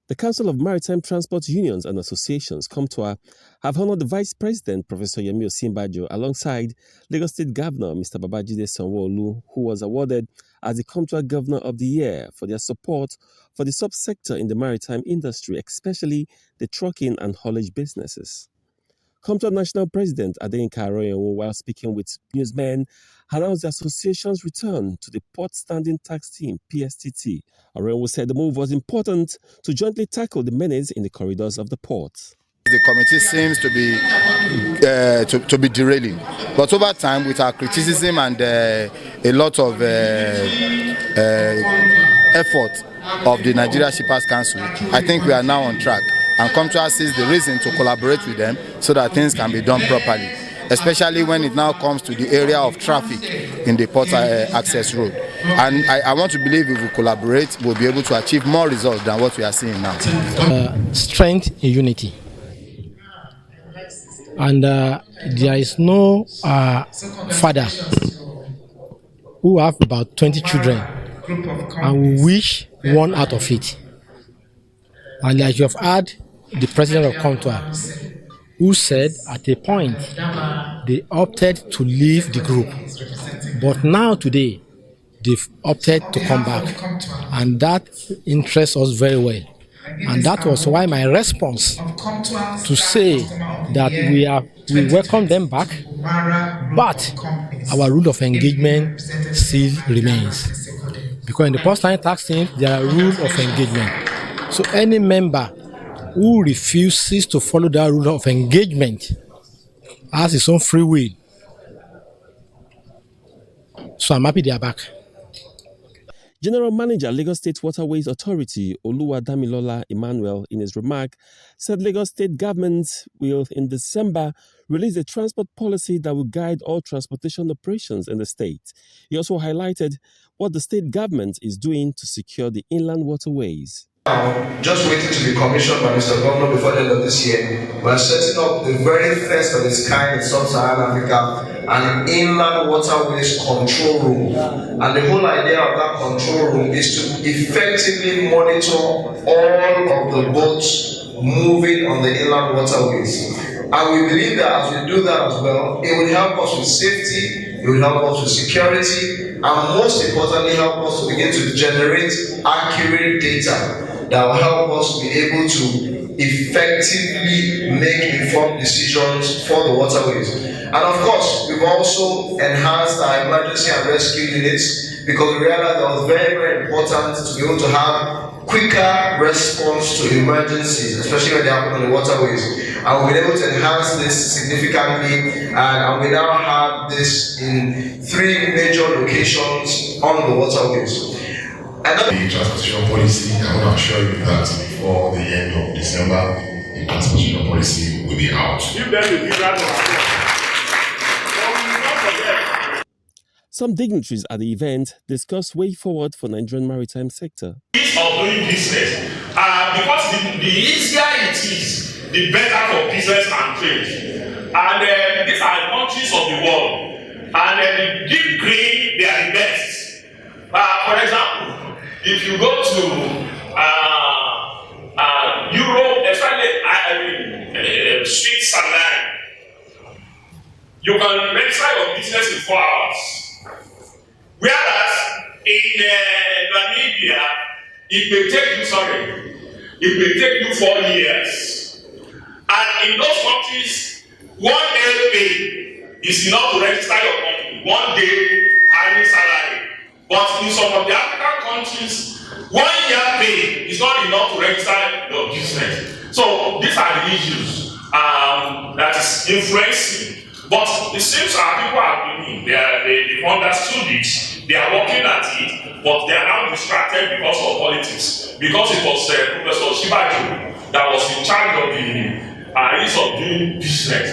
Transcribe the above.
The Council of Maritime Transport Unions and Associations, Comtua, have honored the Vice President, Professor Osinbanjo, alongside Lagos State Governor, Mr. Babajide Sanwoolu, who was awarded as the Comtua Governor of the Year for their support for the subsector in the maritime industry, especially the trucking and haulage businesses. Comtua National President Adeyinka Aroyewo, while speaking with newsmen, announced the association's return to the Port Standing Tax Team, Pstt. Aroyewo said the move was important to jointly tackle the menace in the corridors of the port. The committee seems to be derailing, but over time, with our criticism and a lot of effort of the Nigeria Shippers Council, I think we are now on track. And Comtua sees the reason to collaborate with them so that things can be done properly, especially when it now comes to the area of traffic in the port access road. And I want to believe if we collaborate, we'll be able to achieve more results than what we are seeing now. Strength in unity. And there is no father who have about 20 children and we wish one out of it. And like you have heard the president of Comtua, who said at a point they opted to leave the group, but now today they've opted to come back, and that interests us very well. And that was why my response to say that we welcome them back, but our rule of engagement still remains. Because in the post-time tax team, there are rules of engagement. So any member who refuses to follow that rule of engagement has his own free will. So I'm happy they are back. General Manager, Lagos State Waterways Authority, Oluwadamilola Emmanuel, in his remark, said Lagos State government will, in December, release a transport policy that will guide all transportation operations in the state. He also highlighted what the state government is doing to secure the inland waterways. Just waiting to be commissioned by Mr. Governor before the end of this year. We are setting up the very first of its kind in Sub-Saharan Africa, an inland waterways control room. And the whole idea of that control room is to effectively monitor all of the boats moving on the inland waterways. And we believe that as we do that as well, it will help us with safety, it will help us with security, and most importantly, help us to begin to generate accurate data that will help us be able to effectively make informed decisions for the waterways. And of course, we've also enhanced our emergency and rescue units because we realized that it was very, very important to be able to have quicker response to emergencies, especially when they happen on the waterways. And we've been able to enhance this significantly, and we now have this in 3 major locations on the waterways. The transportation policy, I want to assure you that before the end of December, the transportation policy will be out. Some dignitaries at the event discussed way forward for Nigerian maritime sector. Of doing business, because the easier it is, the better for business and trade. And these are countries of the world, and the deep green, they are the best. For example, if you go to Europe, especially Switzerland, you can register your business in 4 hours. Whereas in Namibia, it may take you 4 years. And in those countries, 1 day pay is enough to register your company. 1 day hiring salary. But in some of the African countries, 1 year pay is not enough to register your business. So these are the issues that is influencing. But it seems our people are doing, they understood it, they are working at it, but they are now distracted because of politics. Because it was Professor Osinbanjo that was in charge of the ease of doing business.